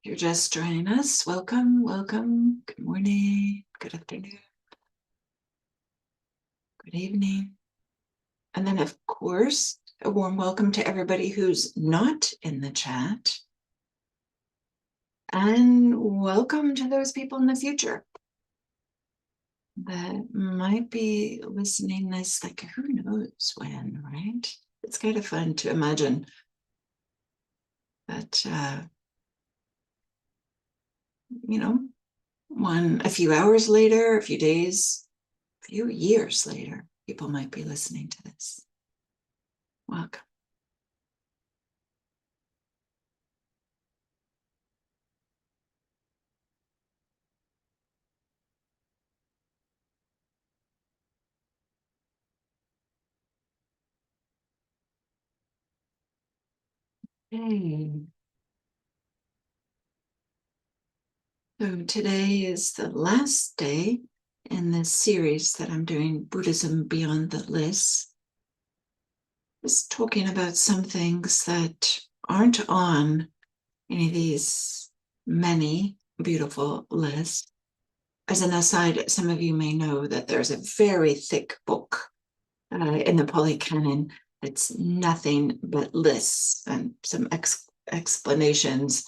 If you're just joining us, welcome, welcome. Good morning, good afternoon, good evening. And then, of course, a warm welcome to everybody who's not in the chat. And welcome to those people in the future that might be listening this, like, who knows when, right? It's kind of fun to imagine that, a few hours later, a few days, a few years later, people might be listening to this. Welcome. Hey. So today is the last day in this series that I'm doing, Buddhism Beyond the Lists. Just talking about some things that aren't on any of these many beautiful lists. As an aside, some of you may know that there's a very thick book in the Pali Canon that's nothing but lists and some explanations.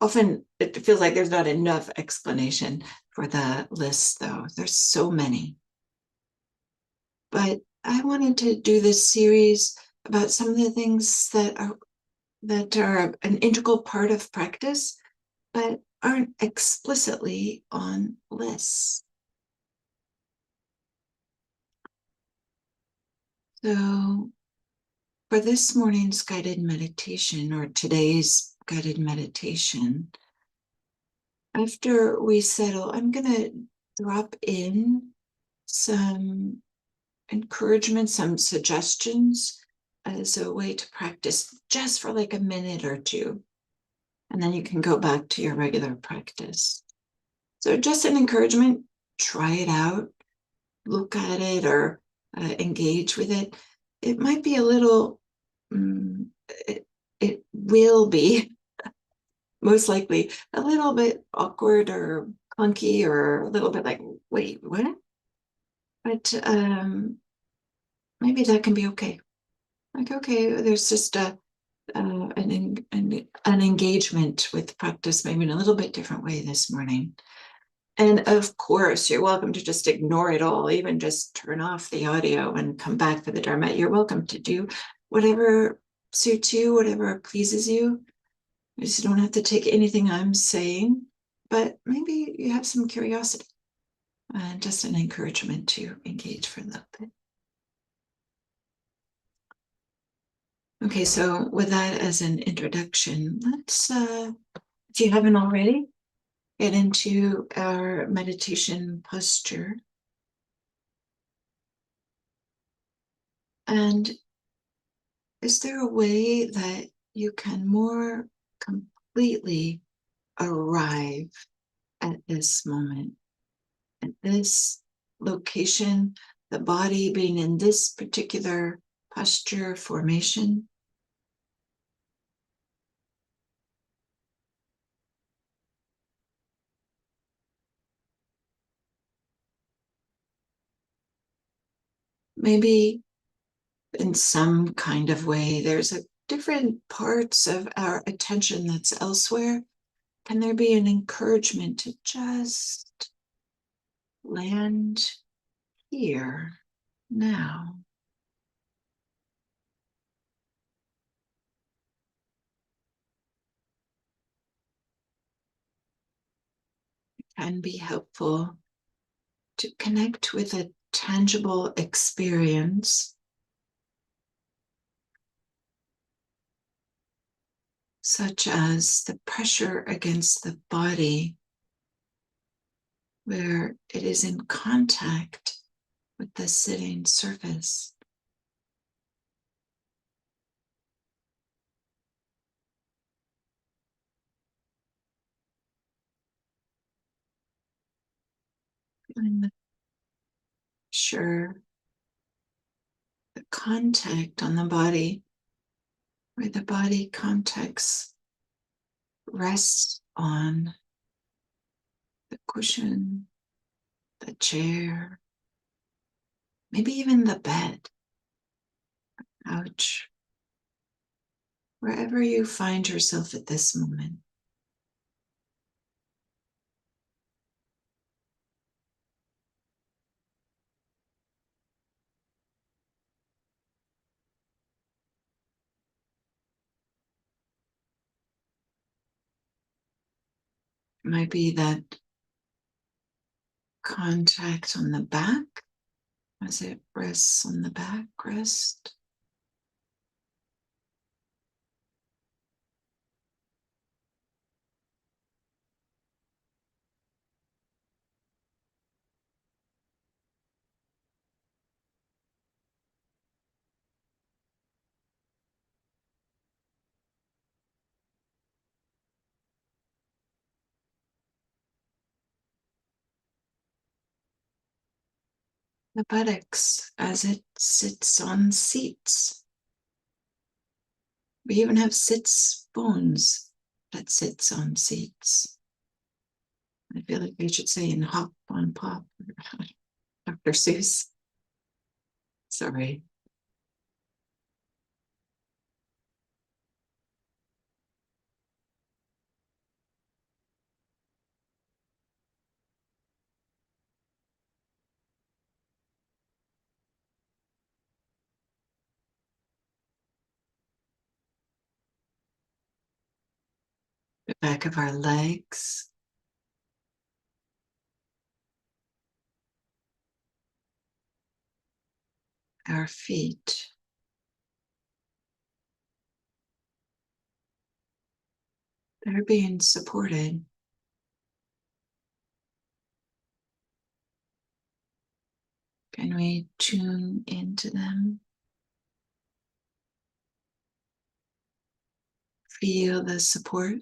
Often it feels like there's not enough explanation for the list, though. There's so many. But I wanted to do this series about some of the things that are an integral part of practice, but aren't explicitly on lists. So for this morning's guided meditation, or today's guided meditation, after we settle, I'm going to drop in some encouragement, some suggestions as a way to practice just for like a minute or two. And then you can go back to your regular practice. So just an encouragement, try it out, look at it, or engage with it. It might be a little, it will be most likely a little bit awkward or clunky or a little bit like, wait, what? But maybe that can be okay. Like, okay, there's just an engagement with practice, maybe in a little bit different way this morning. And of course, you're welcome to just ignore it all, even just turn off the audio and come back for the Dharmette. You're welcome to do whatever suits you, whatever pleases you. You just don't have to take anything I'm saying, but maybe you have some curiosity and just an encouragement to engage for a little bit. Okay, so with that as an introduction, let's, if you haven't already, get into our meditation posture. And is there a way that you can more completely arrive at this moment, at this location, the body being in this particular posture formation? Maybe in some kind of way, there's a different parts of our attention that's elsewhere. Can there be an encouragement to just land here now? It can be helpful to connect with a tangible experience, such as the pressure against the body, where it is in contact with the sitting surface. Feeling the pressure, the contact on the body, where the body contacts, rests on the cushion, the chair, maybe even the bed, couch, wherever you find yourself at this moment. It might be that contact on the back as it rests on the backrest. The buttocks as it sits on seats. We even have sits bones that sits on seats. I feel like they should say in hop on pop. Dr. Seuss. Sorry. The back of our legs. Our feet. They're being supported. Can we tune into them? Feel the support.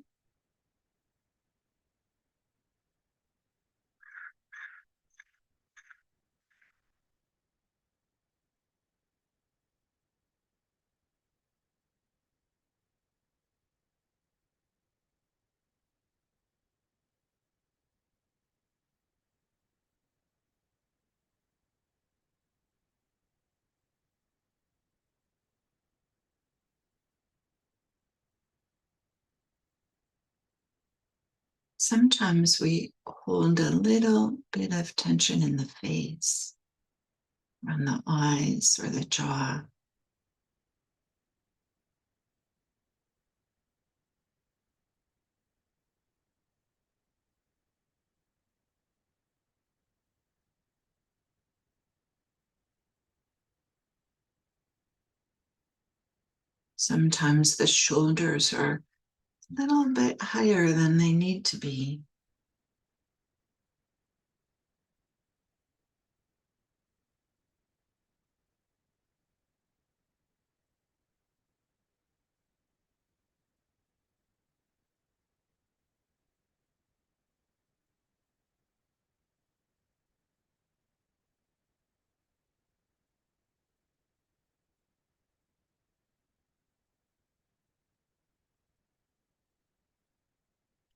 Sometimes we hold a little bit of tension in the face, around the eyes or the jaw. Sometimes the shoulders are a little bit higher than they need to be.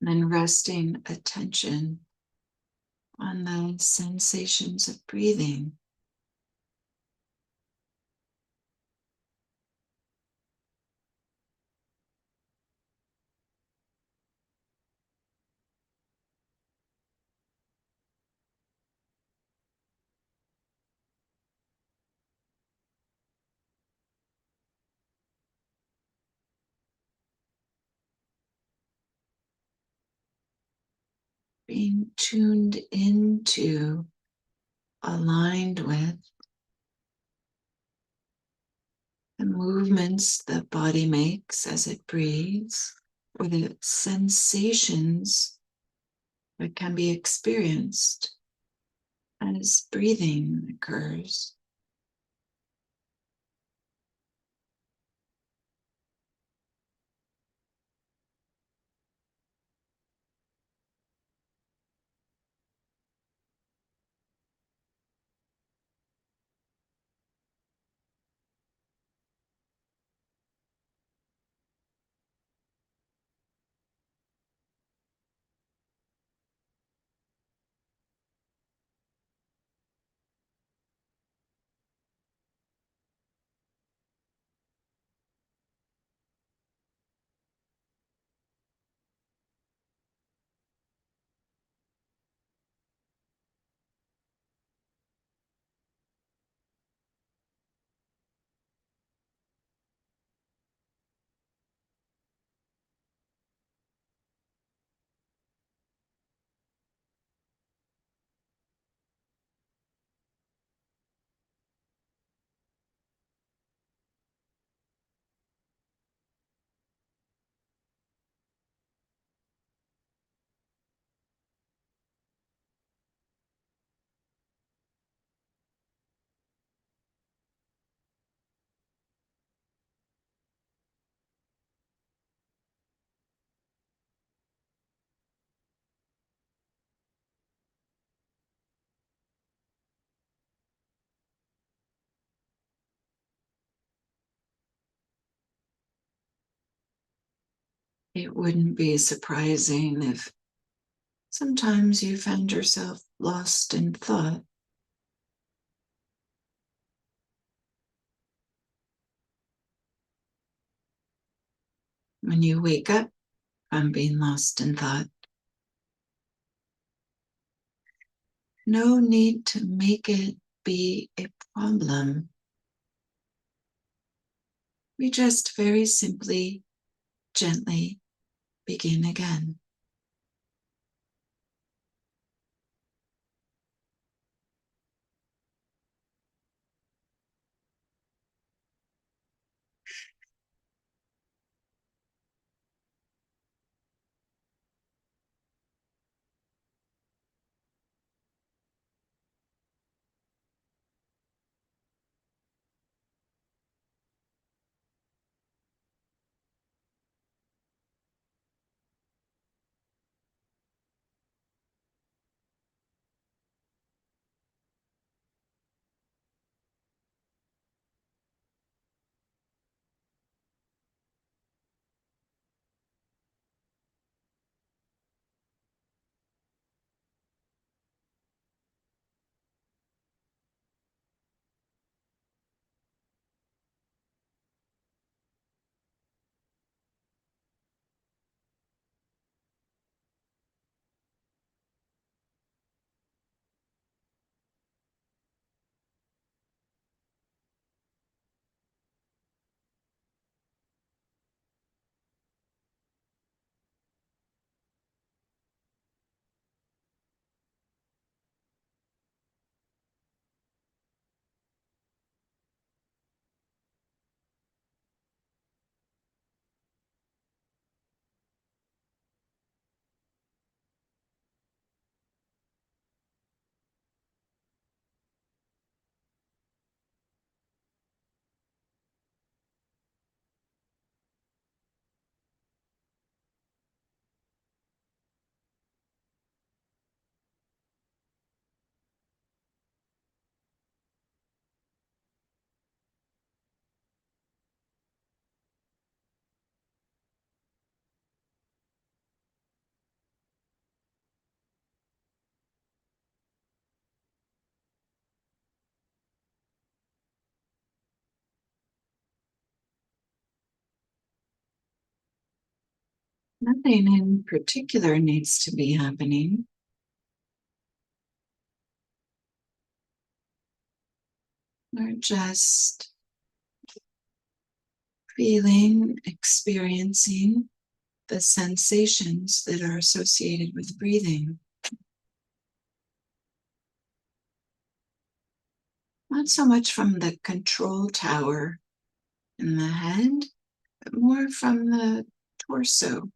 And then resting attention on the sensations of breathing. Being tuned into, aligned with the movements the body makes as it breathes, or the sensations that can be experienced as breathing occurs. It wouldn't be surprising if sometimes you found yourself lost in thought. When you wake up from being lost in thought, no need to make it be a problem. We just very simply, gently begin again. Nothing in particular needs to be happening. We're just feeling, experiencing the sensations that are associated with breathing. Not so much from the control tower in the head, but more from the torso.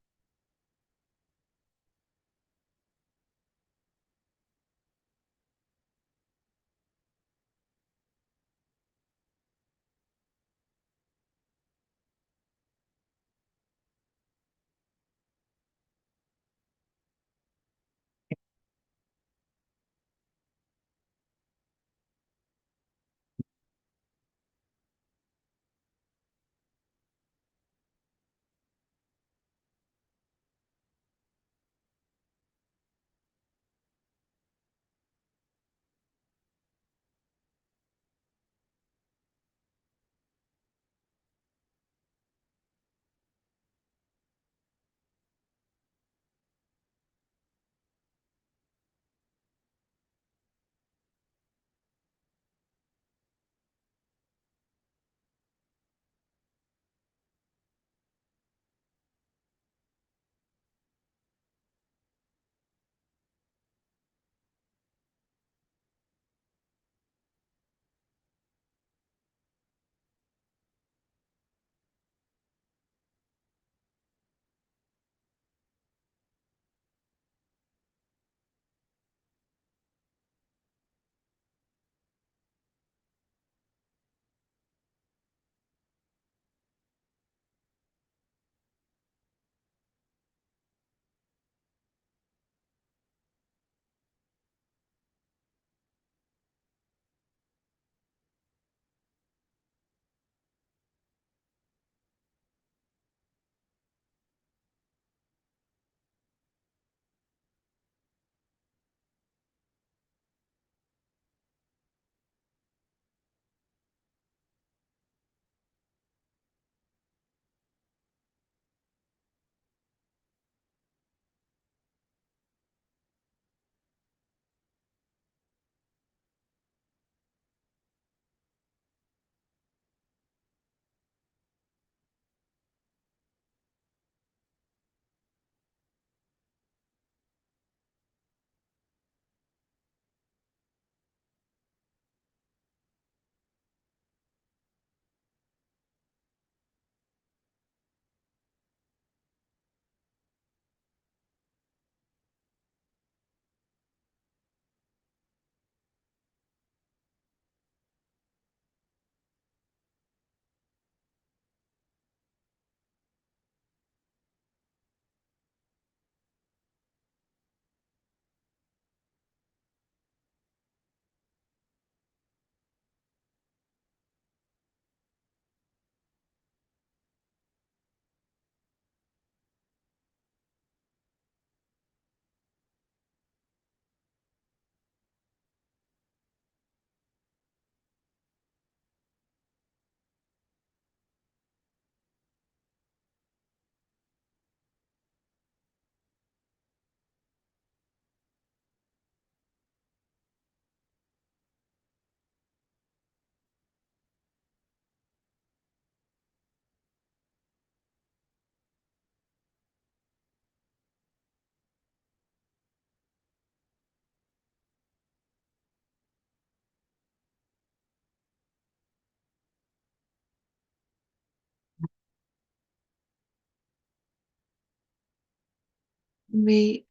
we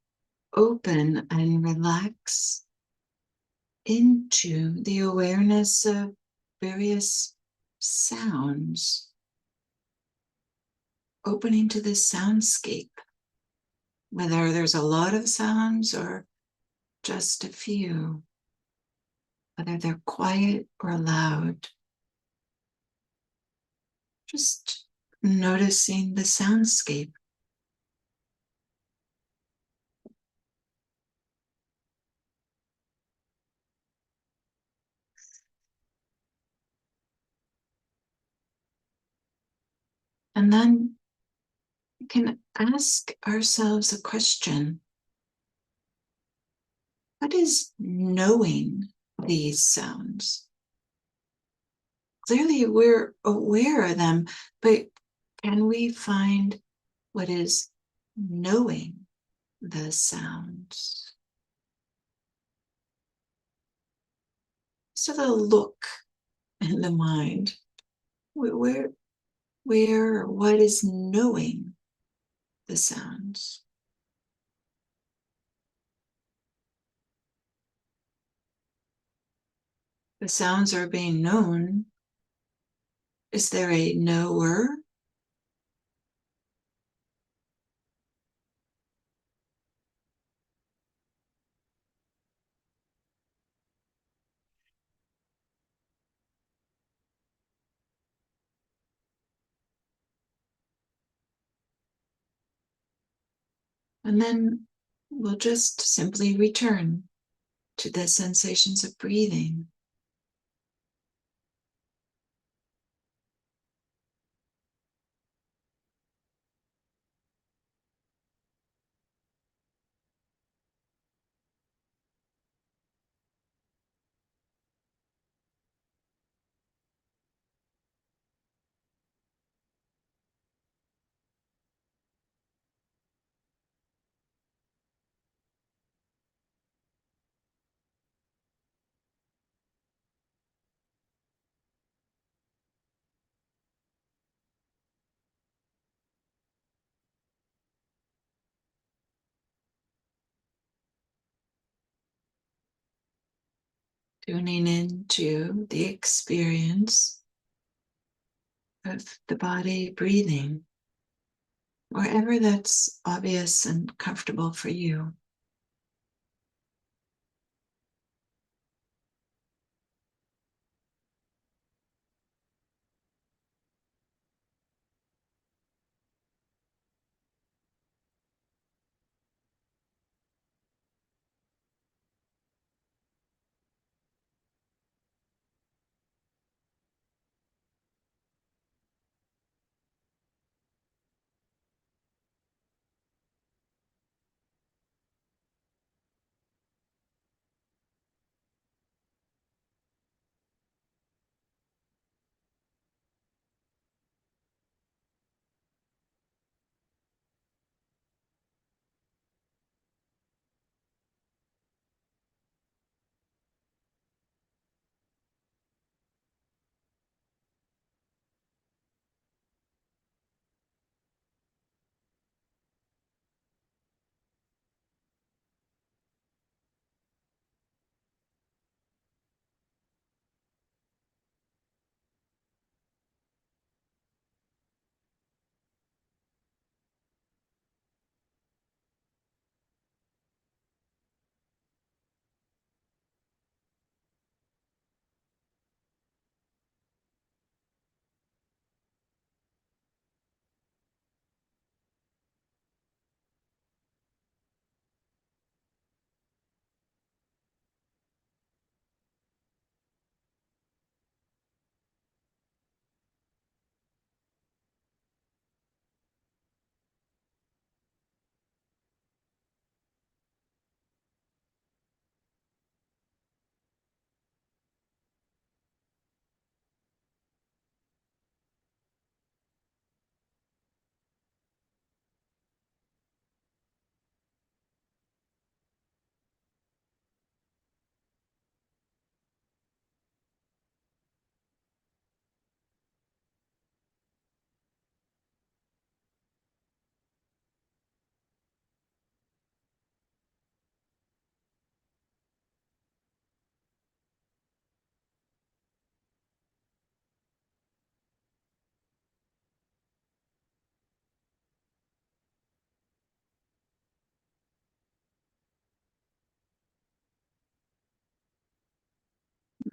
open and relax into the awareness of various sounds, opening to the soundscape, whether there's a lot of sounds or just a few, whether they're quiet or loud. Just noticing the soundscape. And then we can ask ourselves a question. What is knowing these sounds? Clearly, we're aware of them, but can we find what is knowing the sounds? So the look in the mind, where, what is knowing the sounds? The sounds are being known. Is there a knower? And then we'll just simply return to the sensations of breathing. Tuning into the experience of the body breathing, wherever that's obvious and comfortable for you.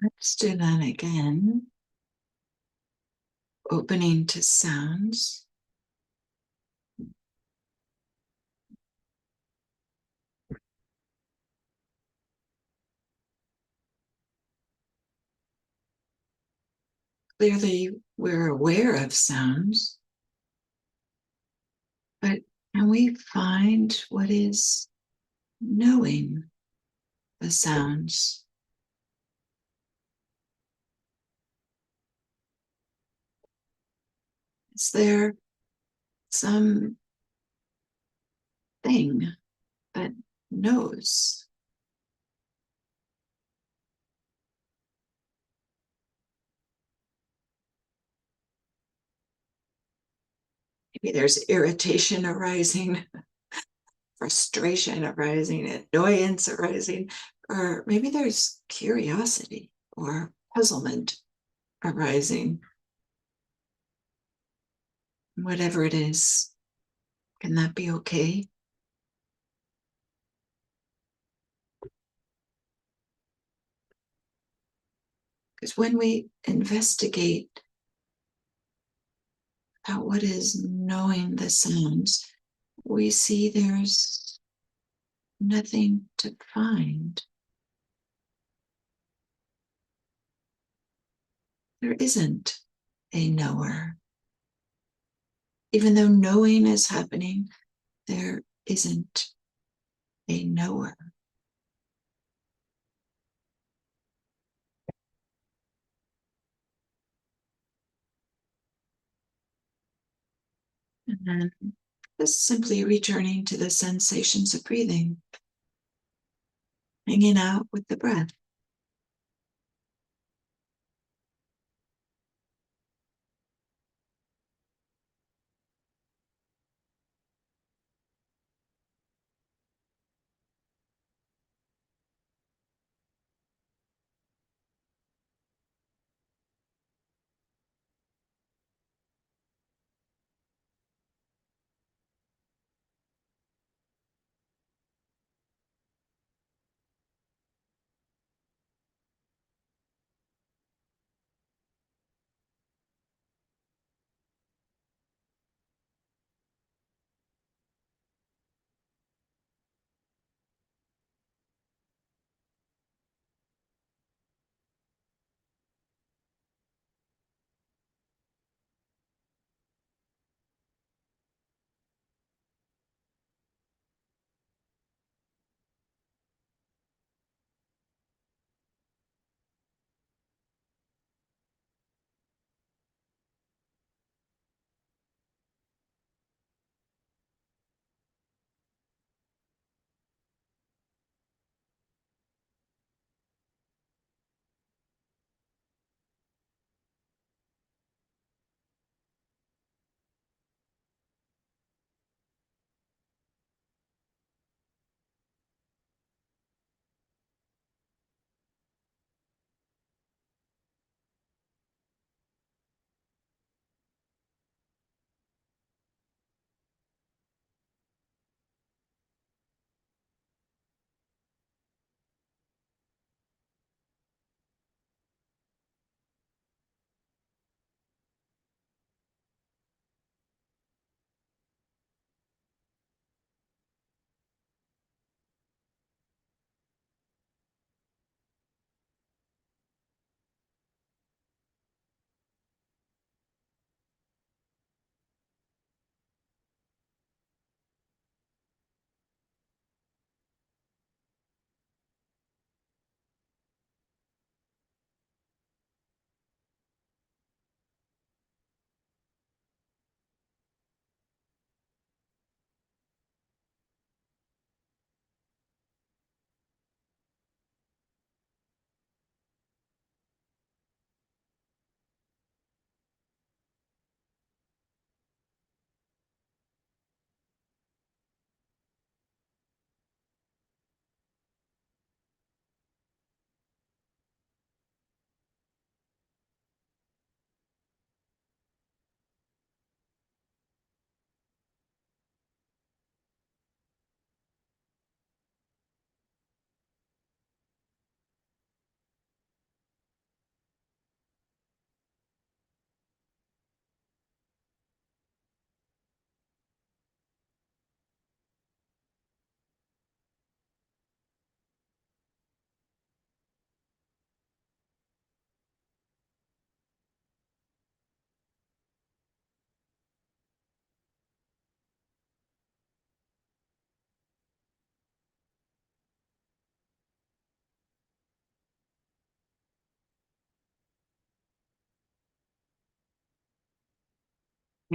Let's do that again. Opening to sounds. Clearly, we're aware of sounds, but can we find what is knowing the sounds? Is there some thing that knows? Maybe there's irritation arising, frustration arising, annoyance arising, or maybe there's curiosity or puzzlement arising. Whatever it is, can that be okay? Because when we investigate about what is knowing the sounds, we see there's nothing to find. There isn't a knower. Even though knowing is happening, there isn't a knower. And then just simply returning to the sensations of breathing, hanging out with the breath.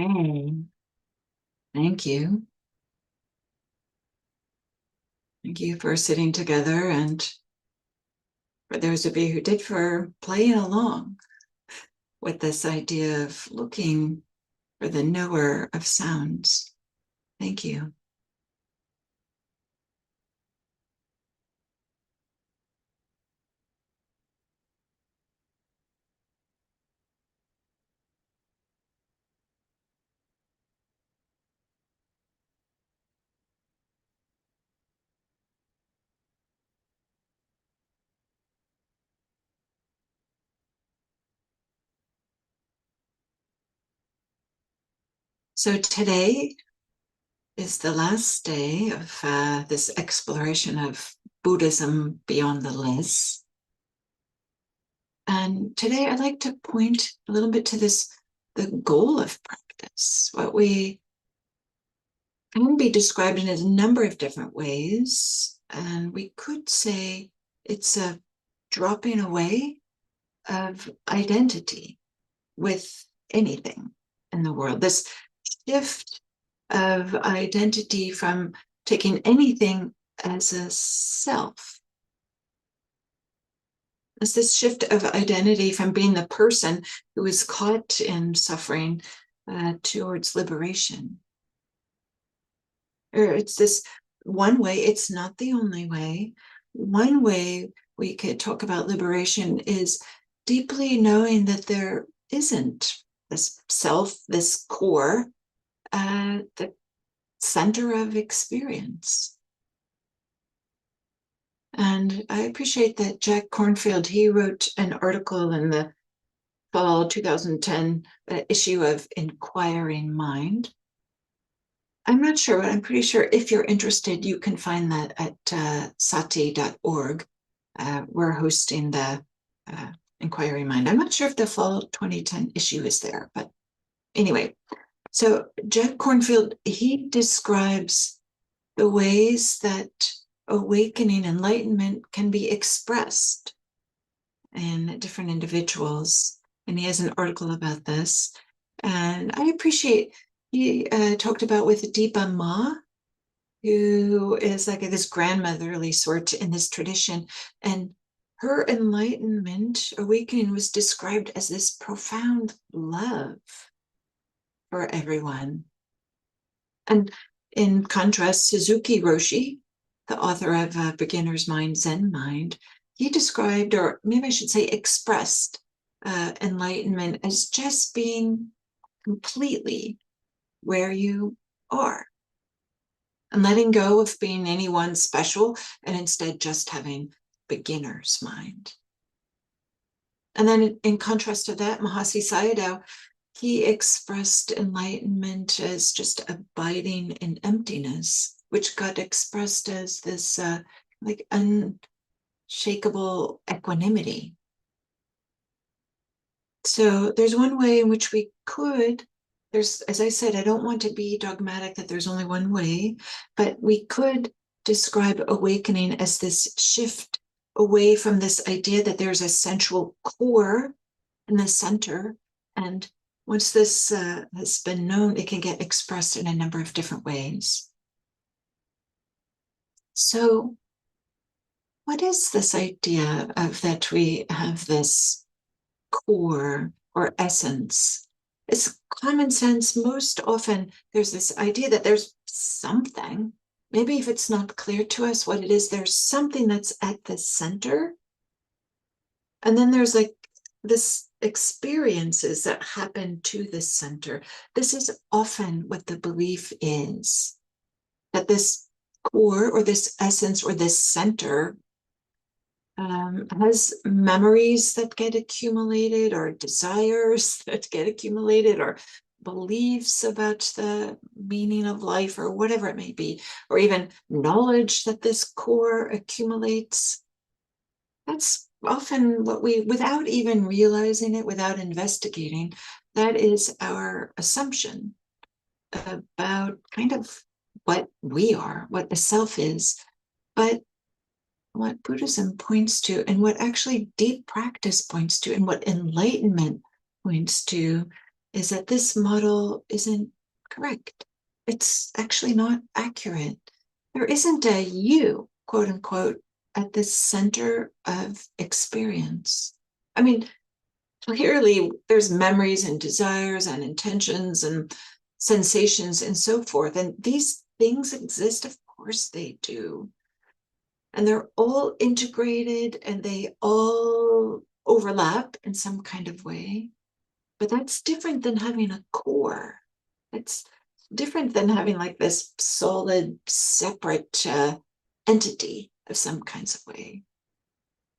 Okay. Thank you. Thank you for sitting together, and for those of you who did, for playing along with this idea of looking for the knower of sounds. Thank you. So today is the last day of this exploration of Buddhism beyond the lists. And today I'd like to point a little bit to the goal of practice. What we can be described in a number of different ways. And we could say it's a dropping away of identity with anything in the world. This shift of identity from taking anything as a self. It's this shift of identity from being the person who is caught in suffering towards liberation. Or it's this one way, it's not the only way. One way we could talk about liberation is deeply knowing that there isn't this self, this core, the center of experience. And I appreciate that Jack Kornfield, he wrote an article in the fall 2010 issue of Inquiring Mind. I'm not sure, but I'm pretty sure if you're interested, you can find that at sati.org. We're hosting the Inquiring Mind. I'm not sure if the fall 2010 issue is there, but anyway. So Jack Kornfield, he describes the ways that awakening, enlightenment can be expressed in different individuals. And he has an article about this. And I appreciate, he talked about with Deepa Ma, who is like this grandmotherly sort in this tradition. And her enlightenment, awakening, was described as this profound love for everyone. And in contrast, Suzuki Roshi, the author of Beginner's Mind, Zen Mind, he described, or maybe I should say expressed, enlightenment as just being completely where you are and letting go of being anyone special and instead just having beginner's mind. And then in contrast to that, Mahasi Sayadaw, he expressed enlightenment as just abiding in emptiness, which got expressed as this like unshakable equanimity. So there's one way in which we could, there's, as I said, I don't want to be dogmatic that there's only one way, but we could describe awakening as this shift away from this idea that there's a central core in the center. And once this has been known, it can get expressed in a number of different ways. So what is this idea of that we have this core or essence? It's common sense. Most often there's this idea that there's something, maybe if it's not clear to us what it is, there's something that's at the center. And then there's like this experiences that happen to the center. This is often what the belief is, that this core or this essence or this center has memories that get accumulated, or desires that get accumulated, or beliefs about the meaning of life, or whatever it may be, or even knowledge that this core accumulates. That's often what we, without even realizing it, without investigating, that is our assumption about kind of what we are, what the self is. But what Buddhism points to, and what actually deep practice points to, and what enlightenment points to, is that this model isn't correct. It's actually not accurate. There isn't a you, quote unquote, at the center of experience. I mean, clearly there's memories and desires and intentions and sensations and so forth. And these things exist, of course they do. And they're all integrated and they all overlap in some kind of way. But that's different than having a core. It's different than having like this solid, separate entity of some kinds of way.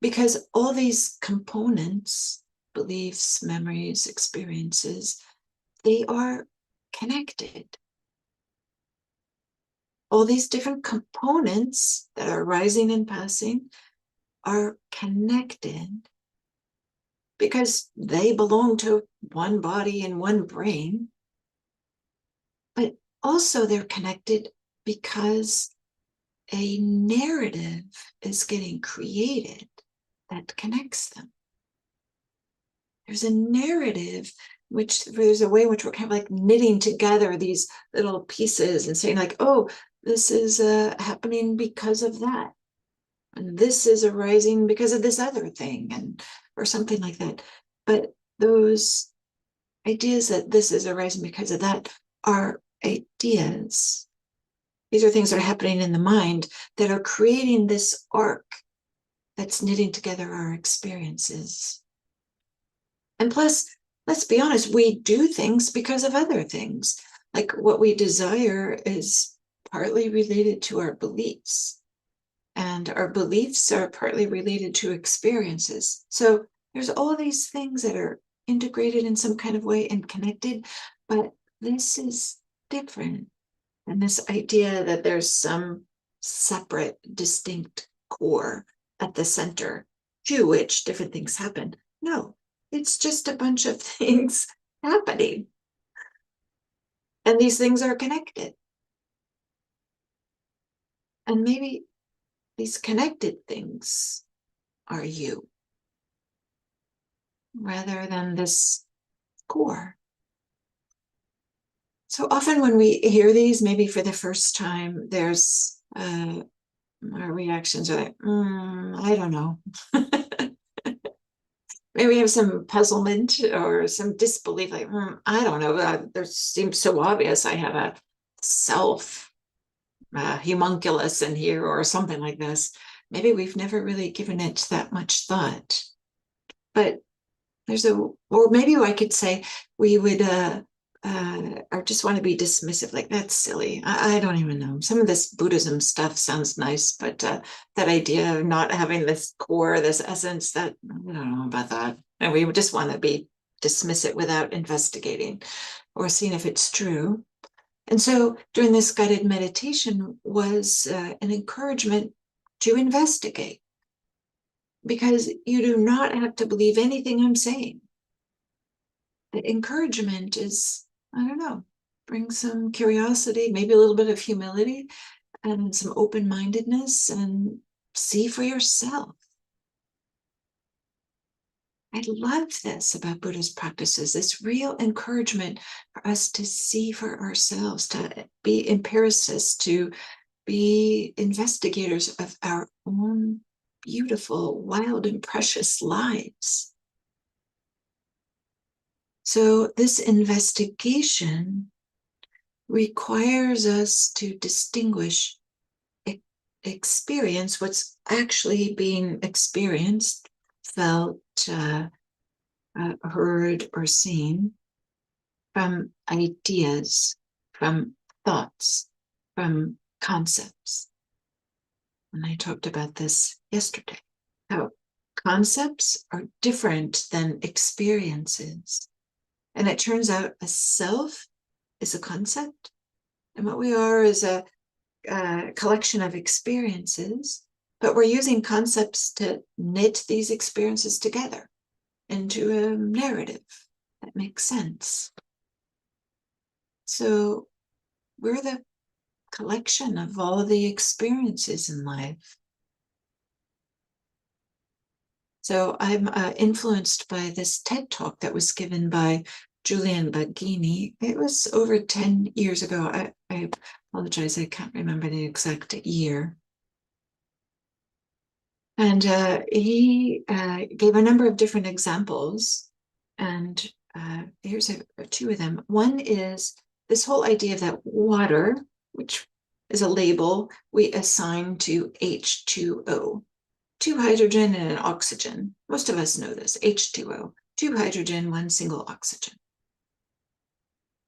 Because all these components, beliefs, memories, experiences, they are connected. All these different components that are rising and passing are connected because they belong to one body and one brain, but also they're connected because a narrative is getting created that connects them. There's a narrative which there's a way in which we're kind of like knitting together these little pieces and saying like, oh, this is happening because of that. And this is arising because of this other thing, and or something like that. But those ideas that this is arising because of that are ideas. These are things that are happening in the mind that are creating this arc that's knitting together our experiences. And plus, let's be honest, we do things because of other things. Like what we desire is partly related to our beliefs. And our beliefs are partly related to experiences. So there's all these things that are integrated in some kind of way and connected, but this is different. And this idea that there's some separate, distinct core at the center to which different things happen. No, it's just a bunch of things happening. And these things are connected. And maybe these connected things are you rather than this core. So often when we hear these, maybe for the first time, there's our reactions are like, I don't know. Maybe we have some puzzlement or some disbelief, like, I don't know. There seems so obvious. I have a self homunculus in here or something like this. Maybe we've never really given it that much thought. But there's or maybe I could say we would or just want to be dismissive, like that's silly. I don't even know. Some of this Buddhism stuff sounds nice, but that idea of not having this core, this essence, that I don't know about that. And we would just want to be dismiss it without investigating or seeing if it's true. And so during this guided meditation was an encouragement to investigate, because you do not have to believe anything I'm saying. The encouragement is, I don't know, bring some curiosity, maybe a little bit of humility and some open-mindedness, and see for yourself. I love this about Buddhist practices, this real encouragement for us to see for ourselves, to be empiricists, to be investigators of our own beautiful, wild, and precious lives. So this investigation requires us to distinguish experience, what's actually being experienced, felt, heard, or seen, from ideas, from thoughts, from concepts. And I talked about this yesterday, how concepts are different than experiences. And it turns out a self is a concept, and what we are is a collection of experiences, but we're using concepts to knit these experiences together into a narrative that makes sense. So we're the collection of all the experiences in life. So I'm influenced by this TED talk that was given by Julian Baggini. It was over 10 years ago. I apologize, I can't remember the exact year. And he gave a number of different examples. And here's two of them. One is this whole idea that water, which is a label we assign to H2O, two hydrogen and an oxygen. Most of us know this, H2O, two hydrogen, one single oxygen.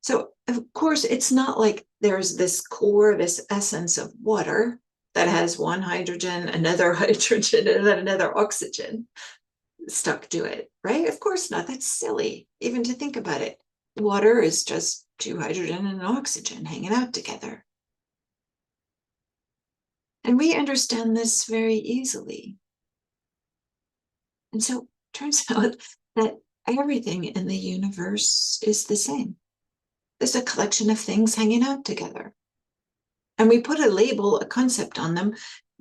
So, of course, it's not like there's this core, this essence of water that has one hydrogen, another hydrogen, and then another oxygen stuck to it, right? Of course not. That's silly, even to think about it. Water is just two hydrogen and an oxygen hanging out together. And we understand this very easily. And so it turns out that everything in the universe is the same. There's a collection of things hanging out together. And we put a label, a concept on them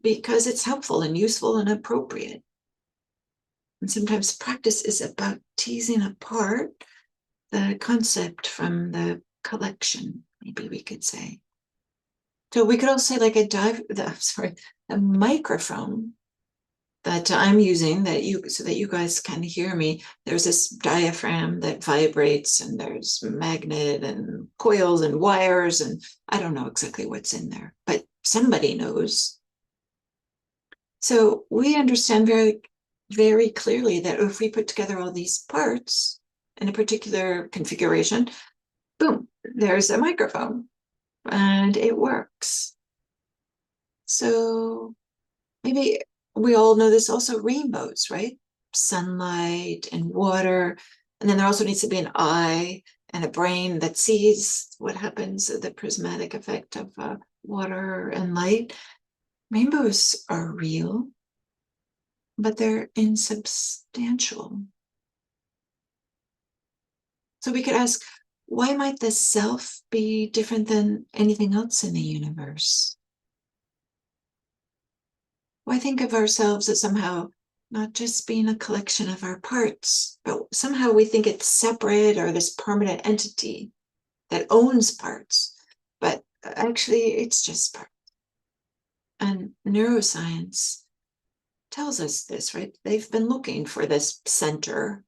because it's helpful and useful and appropriate. And sometimes practice is about teasing apart the concept from the collection, maybe we could say. So we could also say like a microphone that I'm using so that you guys can hear me. There's this diaphragm that vibrates, and there's magnet and coils and wires, and I don't know exactly what's in there, but somebody knows. So we understand very, very clearly that if we put together all these parts in a particular configuration, boom, there's a microphone and it works. So maybe we all know this also, rainbows, right? Sunlight and water. And then there also needs to be an eye and a brain that sees what happens, the prismatic effect of water and light. Rainbows are real, but they're insubstantial. So we could ask, why might the self be different than anything else in the universe? Why think of ourselves as somehow not just being a collection of our parts, but somehow we think it's separate or this permanent entity that owns parts, but actually it's just parts. And neuroscience tells us this, right? They've been looking for this center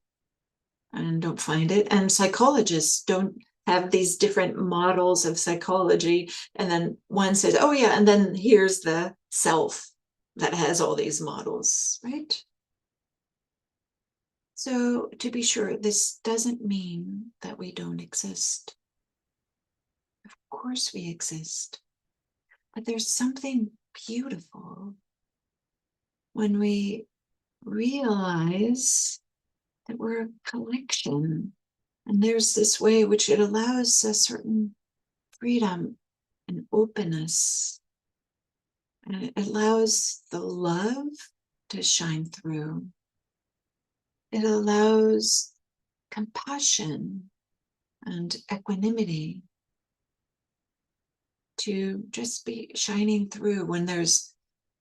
and don't find it. And psychologists don't have these different models of psychology. And then one says, oh, yeah, and then here's the self that has all these models, right? So, to be sure, this doesn't mean that we don't exist. Of course, we exist. But there's something beautiful when we realize that we're a collection. And there's this way which it allows a certain freedom and openness. And it allows the love to shine through. It allows compassion and equanimity to just be shining through when there's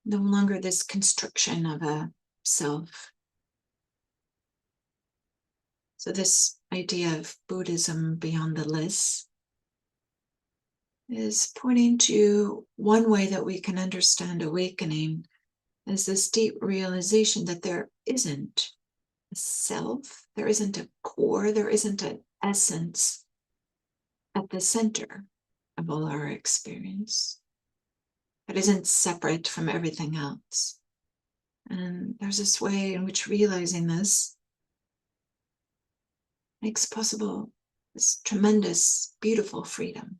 no longer this constriction of a self. So this idea of Buddhism beyond the list is pointing to one way that we can understand awakening is this deep realization that there isn't a self, there isn't a core, there isn't an essence at the center of all our experience. It isn't separate from everything else. And there's this way in which realizing this makes possible this tremendous, beautiful freedom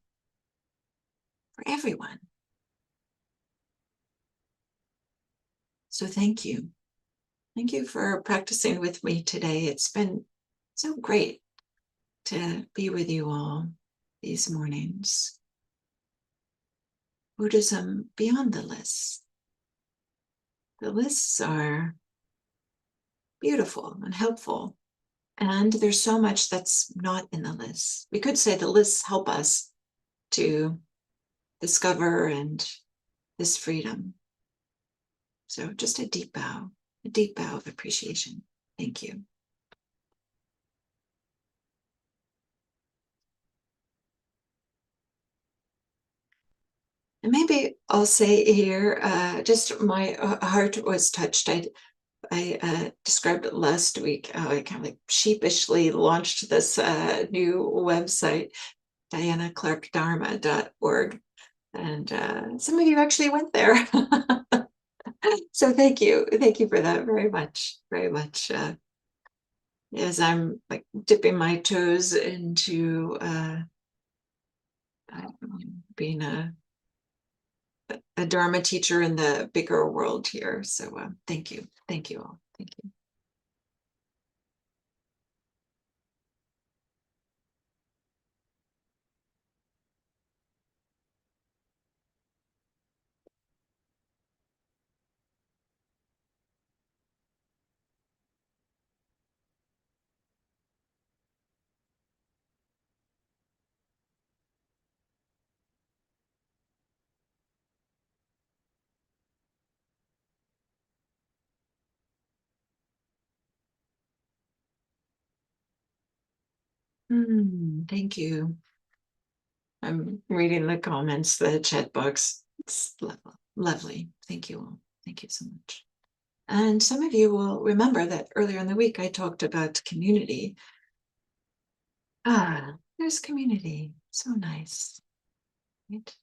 for everyone. So thank you. Thank you for practicing with me today. It's been so great to be with you all these mornings. Buddhism beyond the lists. The lists are beautiful and helpful, and there's so much that's not in the lists. We could say the lists help us to discover and this freedom. So just a deep bow of appreciation. Thank you. And maybe I'll say here, just my heart was touched. I described it last week how I kind of like sheepishly launched this new website, dianaclarkdharma.org. And some of you actually went there. So thank you. Thank you for that very much. Very much. As I'm like dipping my toes into being a Dharma teacher in the bigger world here. So thank you. Thank you all. Thank you. Thank you. I'm reading the comments, the chat box. It's lovely. Thank you all. Thank you so much. And some of you will remember that earlier in the week I talked about community. There's community. So nice. Right?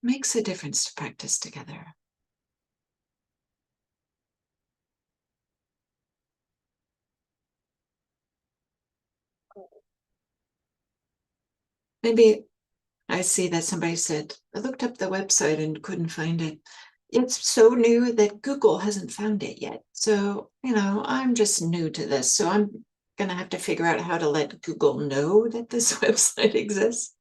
Makes a difference to practice together. Maybe I see that somebody said, I looked up the website and couldn't find it. It's so new that Google hasn't found it yet. So, I'm just new to this. So I'm going to have to figure out how to let Google know that this website exists.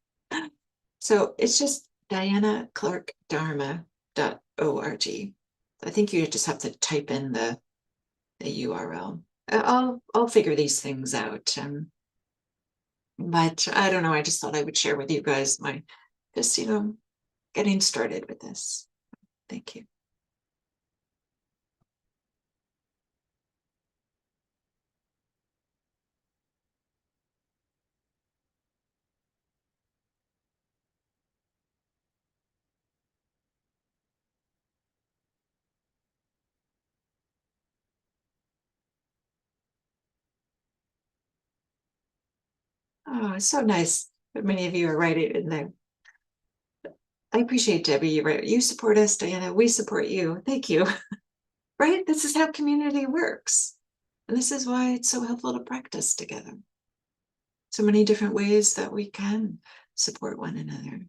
So it's just dianaclarkdharma.org. I think you just have to type in the URL. I'll figure these things out. But I don't know. I just thought I would share with you guys my just getting started with this. Thank you. Oh, it's so nice that many of you are writing in there. I appreciate Debbie. You support us, Diana. We support you. Thank you. Right? This is how community works. And this is why it's so helpful to practice together. So many different ways that we can support one another.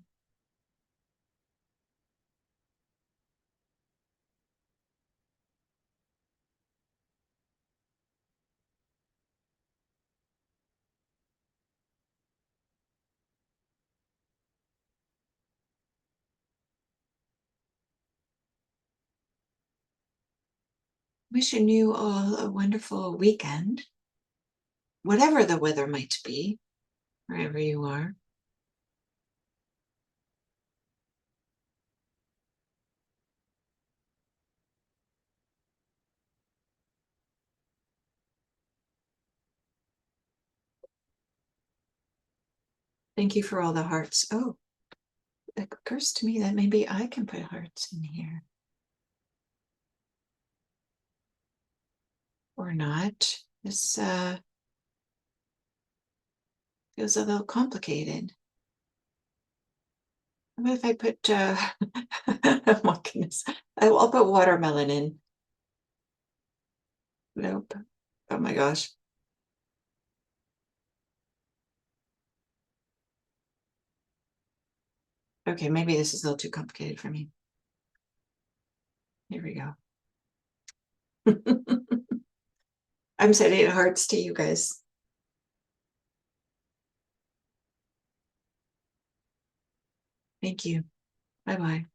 Wishing you all a wonderful weekend, whatever the weather might be, wherever you are. Thank you for all the hearts. Oh, it occurs to me that maybe I can put hearts in here. Or not. This feels a little complicated. What if I put, oh my goodness, I'll put watermelon in. Nope. Oh my gosh. Okay, maybe this is a little too complicated for me. Here we go. I'm sending hearts to you guys. Thank you. Bye-bye.